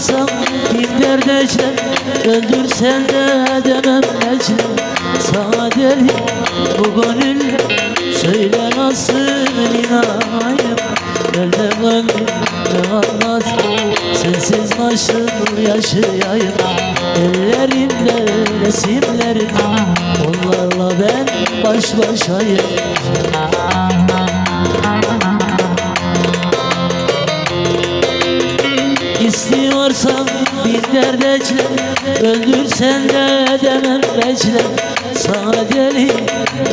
varsam bin derde ecler, öldürsen de edemem ecler. Sana deli bu gönülle, söyle nasıl inanayım. Nerede gönlümde anlat, sensiz nasıl yaşayayım. Ellerimde resimlerin, onlarla ben baş başayım. İstiyorsan bir dert ecler, öldürsen de edemem becler. Sana deli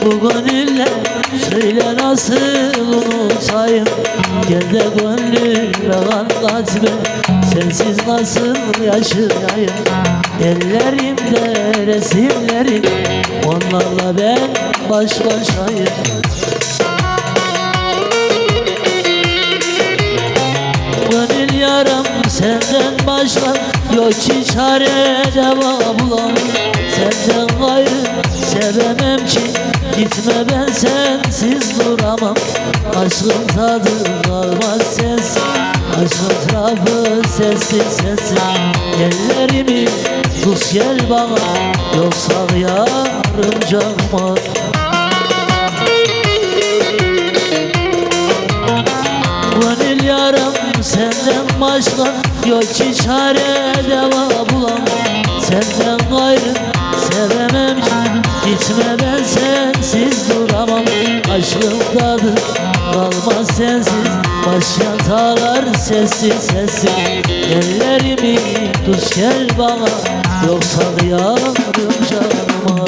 bu gönülle, söyle nasıl unutayım. Gel de gönlüme anlat be, sensiz nasıl yaşayayım. Ellerimde resimlerin, onlarla ben baş başayım. Gönül yaram senden başka yok ki çare deva bulamam. Senden gayrı sevemem ki, gitme ben sensiz duramam. Aşkın tadı kalmaz sensiz, aşkın tarafı sessiz sessiz. Ellerimi tut gel bana, yoksa yarım canıma. Gönül yaram senden başka yok ki çare deva bulamam. Senden gayrı sevemem ki, gitme ben sensiz duramam. Aşkın tadı kalmaz sensiz, başlayan tağlar sessiz sessiz. Ellerimi tut gel bana, yoksa yarım canıma.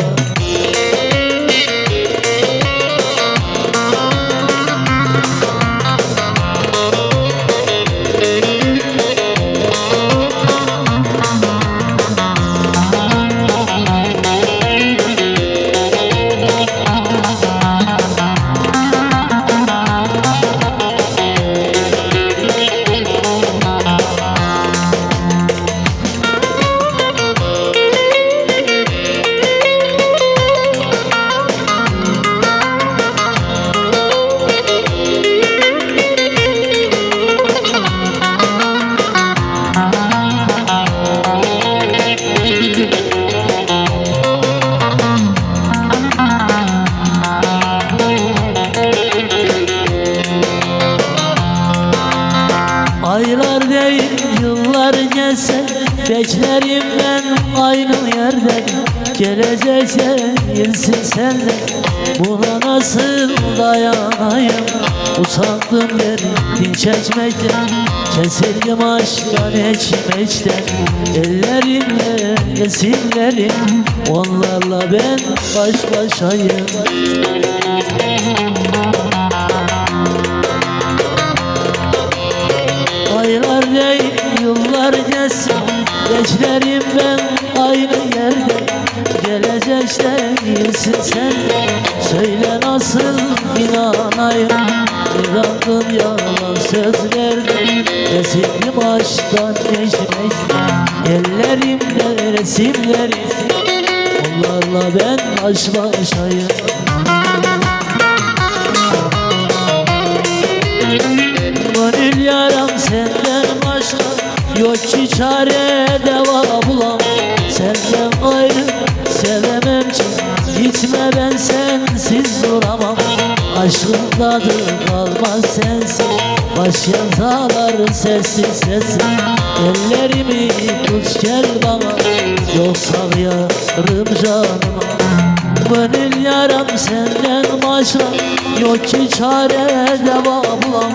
Aylar değil yıllar geçse, beklerim ben aynı yerde. Gelecekse girsin sende, buna nasıl dayanayım. Usandım derin çekmekten, kesildim aşktan ekmekten. Ellerimle resimlerim, onlarla ben baş başayım. Aylar değil yıllar geçse, beklerim ben aynı yerde. Gelecekte girsin sen, söyle nasıl inanayım. İnandım yalan sözlerden, kesildim aşktan geçmekten. Ellerimde resimlerim, onlarla ben baş başayım. Gönül yaram senden başka yok ki çare deva bulamam. Senden ayrı sevemem ki, gitme ben sensiz duramam. Aşkın tadı kalmaz sensiz, başlayan tağlar sessiz sessiz. Ellerimi tut gel bana, yoksa yarım canıma. Gönül yaram senden başka yok ki çare deva bulamam.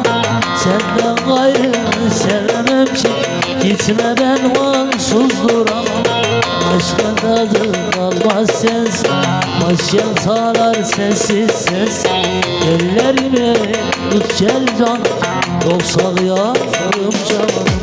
Senden gayrı sevemem ki, gitme ben onsuz duramam. Aşkın tadı kalmaz sensiz, başlayan tağlar sessiz sessiz. Ellerimi tut gel can, yoksa yarım canım.